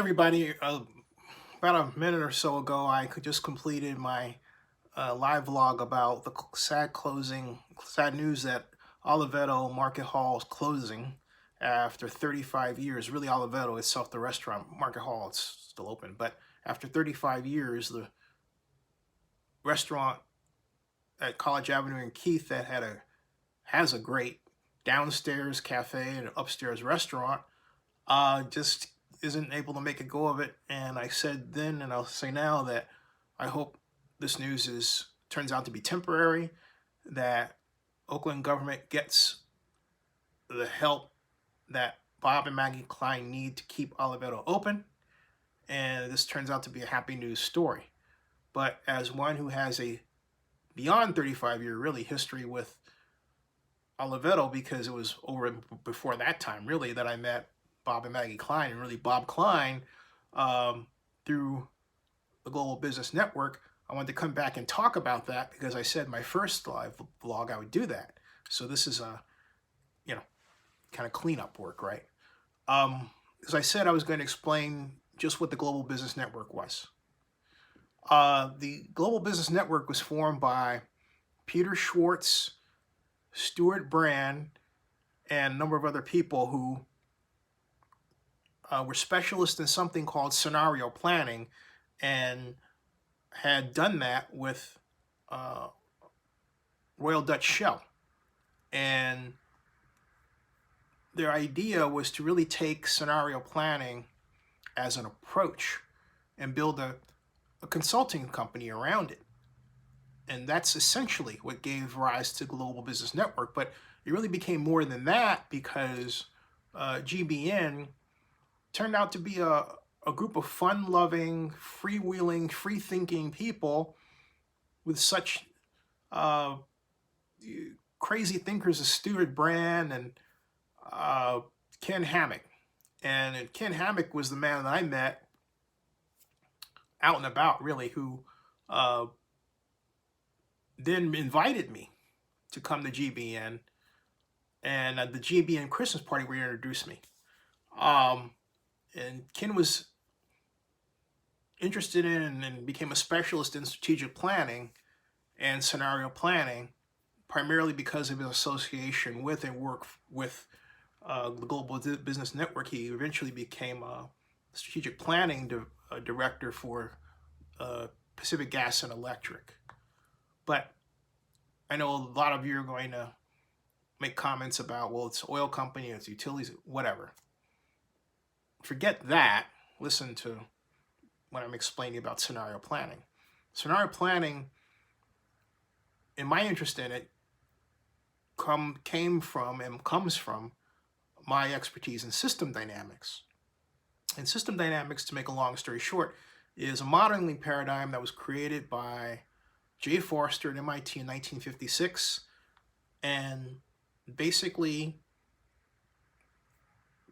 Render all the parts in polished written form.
Everybody, about a minute or so ago, I just completed my live vlog about the sad news that Olivetto Market Hall is closing after 35 years. Really, Olivetto itself, the restaurant, Market Hall, it's still open, but after 35 years, the restaurant at College Avenue in Keith that has a great downstairs cafe and upstairs restaurant just isn't able to make a go of it. And I said then, and I'll say now, that I hope this news turns out to be temporary, that Oakland government gets the help that Bob and Maggie Klein need to keep Olivetto open, and this turns out to be a happy news story. But as one who has a beyond 35-year really history with Olivetto, because it was over before that time really that I met Bob and Maggie Klein, and really Bob Klein, through the Global Business Network, I wanted to come back and talk about that because I said my first live vlog I would do that. So this is a, kind of cleanup work, right? As I said, I was going to explain just what the Global Business Network was. The Global Business Network was formed by Peter Schwartz, Stuart Brand, and a number of other people who were specialists in something called scenario planning, and had done that with Royal Dutch Shell. And their idea was to really take scenario planning as an approach and build a consulting company around it. And that's essentially what gave rise to Global Business Network. But it really became more than that because GBN turned out to be a group of fun-loving, freewheeling, free-thinking people with such crazy thinkers as Stuart Brand and Ken Hamik. And Ken Hamik was the man that I met out and about, really, who then invited me to come to GBN. And at the GBN Christmas party where he introduced me. And Ken was interested in and became a specialist in strategic planning and scenario planning, primarily because of his association with and work with the Global Business Network. He eventually became a strategic planning director for Pacific Gas and Electric. But I know a lot of you are going to make comments about, well, it's oil company, it's utilities, whatever. Forget that. Listen to what I'm explaining about scenario planning. Scenario planning, in my interest in it, came from and comes from my expertise in system dynamics. And system dynamics, to make a long story short, is a modeling paradigm that was created by J. Forster at MIT in 1956, and basically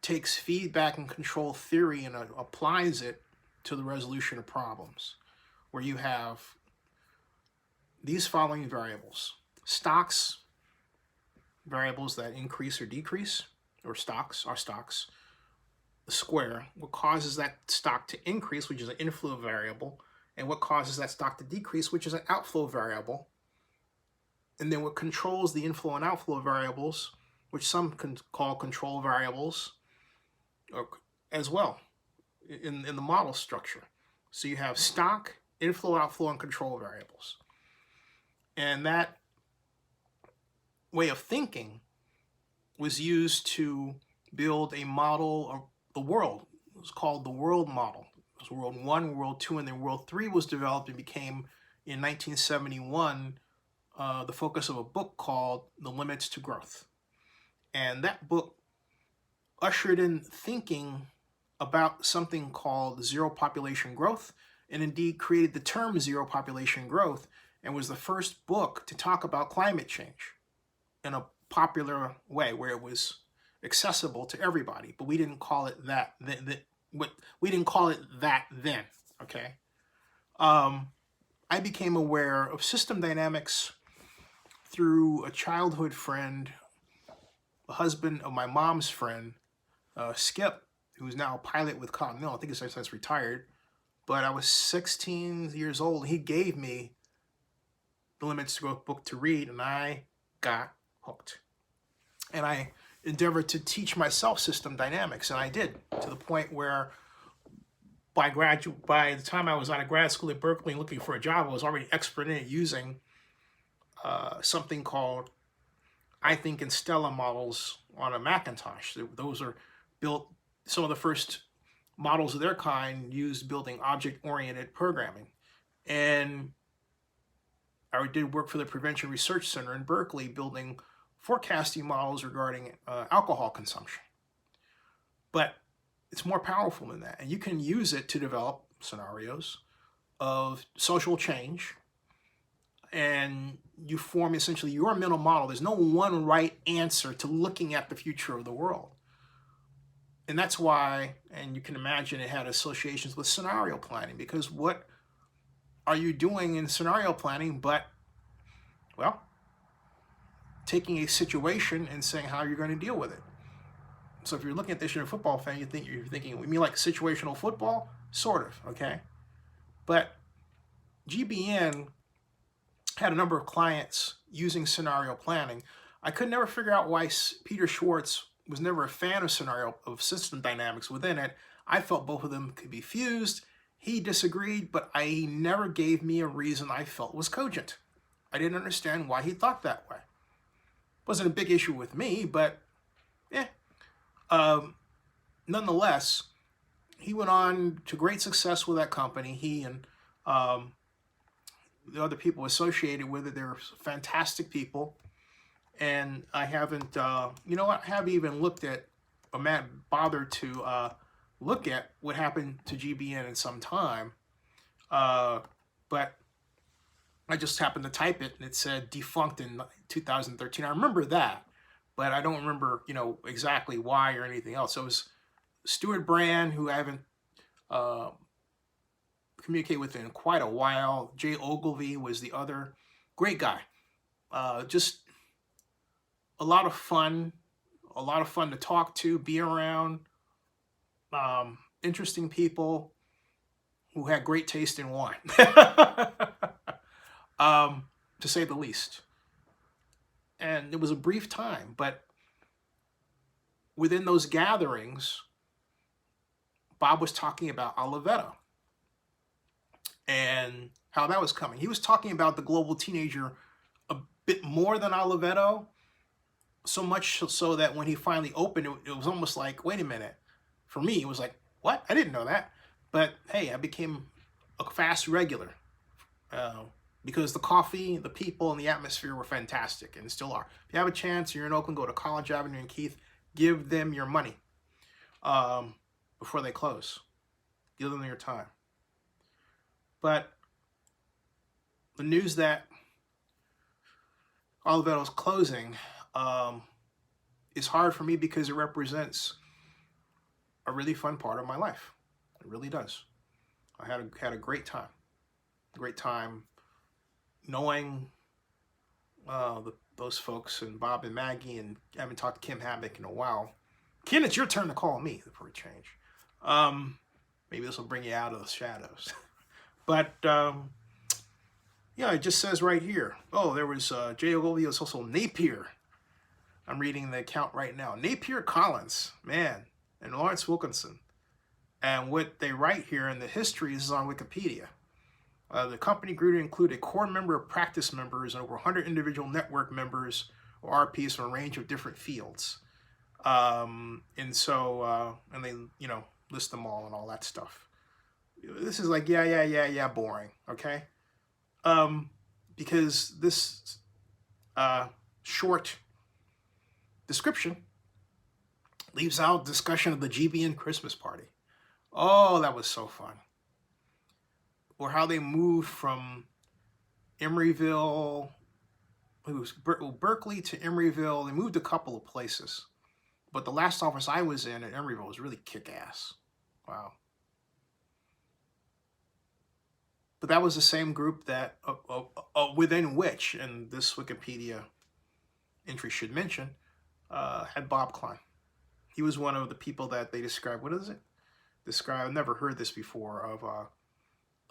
takes feedback and control theory and applies it to the resolution of problems, where you have these following variables. Stocks, variables that increase or decrease, or stocks are stocks. The square, what causes that stock to increase, which is an inflow variable, and what causes that stock to decrease, which is an outflow variable. And then what controls the inflow and outflow variables, which some can call control variables, as well in the model structure. So you have stock, inflow, outflow, and control variables. And that way of thinking was used to build a model of the world. It was called the world model. It was World 1, World 2, and then World 3 was developed and became, in 1971, the focus of a book called The Limits to Growth. And that book ushered in thinking about something called zero population growth, and indeed created the term zero population growth, and was the first book to talk about climate change in a popular way where it was accessible to everybody. But we didn't call it that. We didn't call it that then. Okay. I became aware of system dynamics through a childhood friend, the husband of my mom's friend, Skip, who's now a pilot with Continental. I think he's since retired. But I was 16 years old. He gave me the Limits to Growth book to read, and I got hooked. And I endeavored to teach myself system dynamics, and I did, to the point where by the time I was out of grad school at Berkeley and looking for a job, I was already expert in it, using something called, I think, in Stella models on a Macintosh. Those are built, some of the first models of their kind used building object-oriented programming. And I did work for the Prevention Research Center in Berkeley, building forecasting models regarding alcohol consumption. But it's more powerful than that. And you can use it to develop scenarios of social change, and you form essentially your mental model. There's no one right answer to looking at the future of the world. And that's why, and you can imagine it had associations with scenario planning, because what are you doing in scenario planning but, well, taking a situation and saying how you're going to deal with it. So if you're looking at this, you're a football fan, you're thinking, we mean like situational football? Sort of, okay? But GBN had a number of clients using scenario planning. I could never figure out why Peter Schwartz was never a fan of system dynamics within it. I felt both of them could be fused. He disagreed, but he never gave me a reason I felt was cogent. I didn't understand why he thought that way. Wasn't a big issue with me, but nonetheless, he went on to great success with that company. He and the other people associated with it, they're fantastic people. And I haven't, you know what, I haven't even looked at, or bothered to look at what happened to GBN in some time. But I just happened to type it, and it said defunct in 2013. I remember that, but I don't remember, exactly why or anything else. So it was Stuart Brand, who I haven't communicated with in quite a while. Jay Ogilvy was the other. Great guy. Just a lot of fun to talk to, be around. Interesting people who had great taste in wine, to say the least. And it was a brief time, but within those gatherings, Bob was talking about Olivetto and how that was coming. He was talking about the global teenager a bit more than Olivetto, so much so that when he finally opened, it was almost like, wait a minute. For me, it was like, what? I didn't know that. But hey, I became a fast regular because the coffee, the people, and the atmosphere were fantastic, and still are. If you have a chance, you're in Oakland, go to College Avenue and Keith, give them your money before they close. Give them your time. But the news that Olivetto's closing is hard for me because it represents a really fun part of my life. It really does. I had a great time. Great time knowing those folks, and Bob and Maggie, and I haven't talked to Kim Hamik in a while. Ken, it's your turn to call me for a change. Maybe this will bring you out of the shadows. But yeah, it just says right here. Oh, there was J. Ogilvy. There's also Napier. I'm reading the account right now. Napier Collins, man, and Lawrence Wilkinson. And what they write here in the history is on Wikipedia. The company grew to include a core member of practice members and over 100 individual network members, or RPs, from a range of different fields. And so, and they, list them all and all that stuff. This is like, yeah, boring, okay? Because this short description leaves out discussion of the GBN Christmas party. Oh, that was so fun. Or how they moved from Emeryville, Berkeley to Emeryville. They moved a couple of places. But the last office I was in at Emeryville was really kick-ass. Wow. But that was the same group that, within which, and this Wikipedia entry should mention, had Bob Klein. He was one of the people that they describe. What is it? Describe. I've never heard this before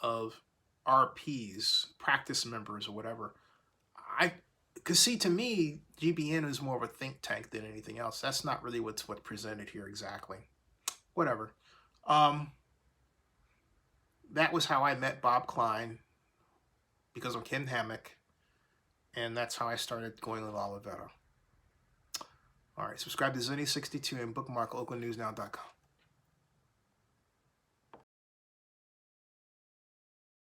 of RPs, practice members or whatever. Because see, to me, GBN is more of a think tank than anything else. That's not really what's presented here exactly. Whatever. That was how I met Bob Klein, because of Ken Hamik, and that's how I started going with Olivetto. All right, subscribe to Zenny62 and bookmark OaklandNewsNow.com.